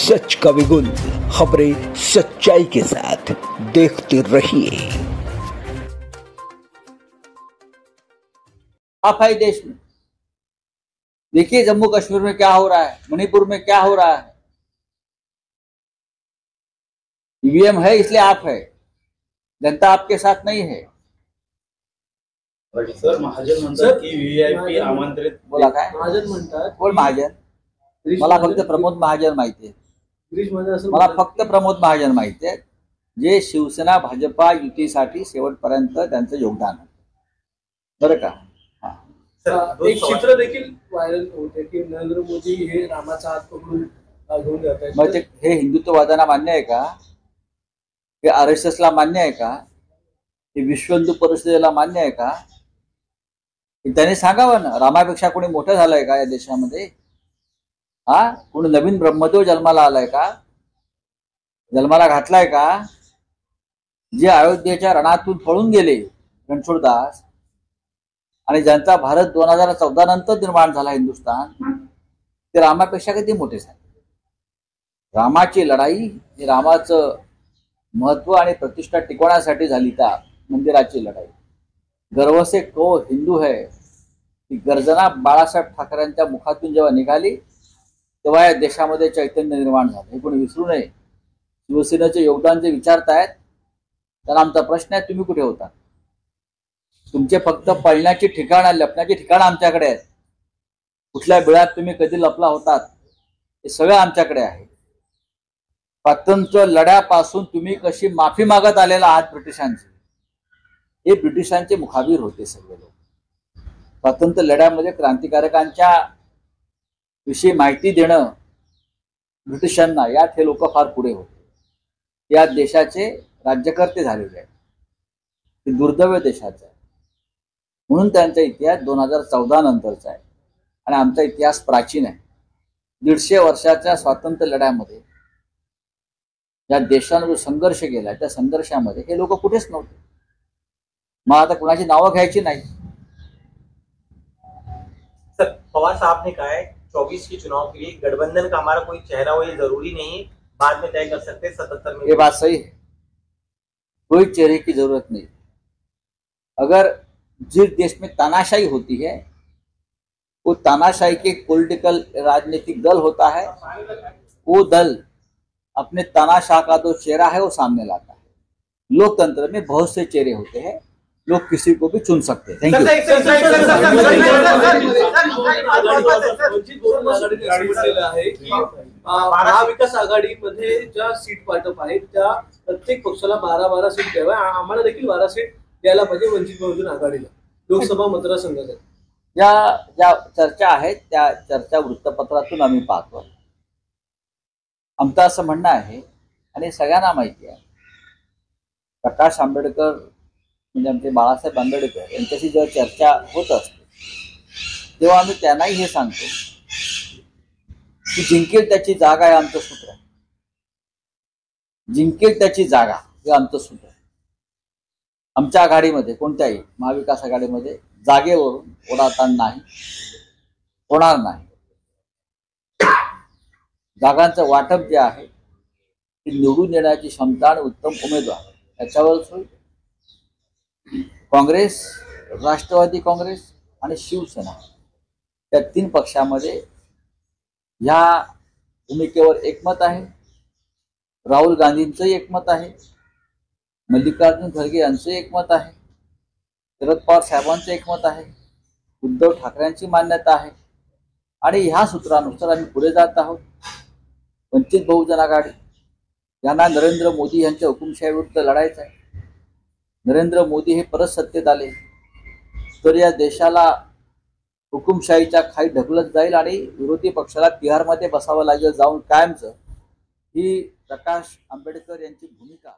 सच का विगुल, खबरें सच्चाई के साथ, देखते रहिए। आप है देश में देखिए, जम्मू कश्मीर में क्या हो रहा है, मणिपुर में क्या हो रहा है। ईवीएम है इसलिए आप है, जनता आपके साथ नहीं है। सर महाजन म्हणतात की व्हीआयपी आमंत्रित. बोला काय महाजन म्हणतात. कोण महाजन? मला फक्त प्रमोद महाजन माहिती आहे. मला फक्त प्रमोद महाजन माहिती आहे, जे शिवसेना भाजपा युतीसाठी शेवटपर्यंत त्यांचं योगदान आहे. बरं का? एक चित्र देखील व्हायरल होते की नरेंद्र मोदी हे रामाचा हात पकडून घेऊन जात आहेत. मग हे हिंदुत्ववाद्यांना मान्य आहे का? हे RSSला मान्य आहे का? हे विश्व हिंदू परिषदेला मान्य आहे का? त्यांनी सांगावं ना, रामापेक्षा कोणी मोठं झालंय का या देशामध्ये? कोणी नवीन ब्रह्मदेव जन्माला आलाय का? जन्माला घातलाय का? जे अयोध्येच्या रणातून पळून गेले रणछोडदास, आणि ज्यांचा भारत 2014 नंतर निर्माण झाला हिंदुस्थान, ते रामापेक्षा किती मोठे झाले. रामाची लढाई ही रामाचं महत्व आणि प्रतिष्ठा टिकवण्यासाठी झाली. त्या मंदिराची लढाई. गर्व से को हिंदू है ही गर्जना बाळासाहेब ठाकरेंच्या मुखातून जेव्हा निघाली, तेव्हा या देशामध्ये चैतन्य निर्माण झालं. हे कोणी विसरू नये. शिवसेनेचे योगदान जे विचारतायत त्यांना आमचा प्रश्न आहे, तुम्ही कुठे होता? तुमचे फक्त पळण्याची ठिकाणं, लपण्याची ठिकाणं आमच्याकडे आहेत. कुठल्या बिळात तुम्ही कधी लपला होतात हे सगळं आमच्याकडे आहे. स्वातंत्र्य लढ्यापासून तुम्ही कशी माफी मागत आलेला आहात ब्रिटिशांची, हे ब्रिटिशांचे मुखाबीर होते सगळे लोक. स्वातंत्र्य लढ्यामध्ये क्रांतिकारकांच्या विषयी माहिती देणं ब्रिटिशांना, यात हे लोक फार पुढे होते. या देशाचे राज्यकर्ते झालेले आहेत. हे दुर्दैव देशाचं आहे. म्हणून त्यांचा इतिहास 2014 नंतरचा आहे आणि आमचा इतिहास प्राचीन आहे. 150 वर्षाच्या स्वातंत्र्य लढ्यामध्ये या देशानं जो संघर्ष केला, त्या संघर्षामध्ये हे लोक कुठेच नव्हते. मग आता कुणाची नावं घ्यायची नाही. सर, पवार साहब ने कहा है 24 के चुनाव के लिए गठबंधन का हमारा कोई चेहरा हो ये जरूरी नहीं, बाद में तय कर सकते 77 में. ये बात सही है, कोई चेहरे की जरूरत नहीं. अगर जिस देश में तानाशाही होती है, वो तानाशाही के पॉलिटिकल राजनीतिक दल होता है, वो दल अपने तानाशाह का जो चेहरा है वो सामने लाता है. लोकतंत्र में बहुत से चेहरे होते हैं, लोग किसी को भी चुन सकते हैं. Thank you. महाविकास आघाडीमध्ये ज्या सीट वाटप आहेत त्या प्रत्येक पक्षाला 12-12 सीट द्याव्या. आम्हाला देखील 12 सीट द्यायला पाहिजे वंचित बहुजन आघाडीला लोकसभा मतदारसंघात. ज्या चर्चा आहेत त्या चर्चा वृत्तपत्रातून आम्ही पाहतो. आमचं असं म्हणणं आहे, आणि सगळ्यांना माहिती आहे, प्रकाश आंबेडकर म्हणजे आमचे बाळासाहेब आंबेडकर यांच्याशी जेव्हा चर्चा होत असते तेव्हा आम्ही त्यांनाही हे सांगतो की जिंकेल त्याची जागा हे आमचं सूत्र आहे. जिंकेल त्याची जागा हे आमचं सूत्र आहे. आमच्या आघाडीमध्ये, कोणत्याही महाविकास आघाडीमध्ये जागेवरून ओढाताण नाही, होणार नाही. जागांचं वाटप जे आहे ते निवडून येण्याची क्षमता आणि उत्तम उमेदवार याच्यावरच होईल. काँग्रेस, राष्ट्रवादी काँग्रेस आणि शिवसेना या 3 पक्षामध्ये ह्या भूमिकेवर एकमत आहे. राहुल गांधींचंही एकमत आहे, मल्लिकार्जुन खरगे यांचं एकमत आहे, शरद पवार साहेबांचं एकमत आहे, उद्धव ठाकरेंची मान्यता आहे. आणि ह्या सूत्रानुसार आम्ही पुढे जात आहोत. वंचित बहुजन आघाडी यांना नरेंद्र मोदी यांच्या हुकुमशाहीविरुद्ध लढायचं आहे. नरेंद्र मोदी हे परत सत्तेत आले तर या देशाला हुकुमशाहीच्या खाली ढकलत जाईल आणि विरोधी पक्षाला तिहारमध्ये बसावं लागेल जाऊन कायमचं. ही प्रकाश आंबेडकर यांची भूमिका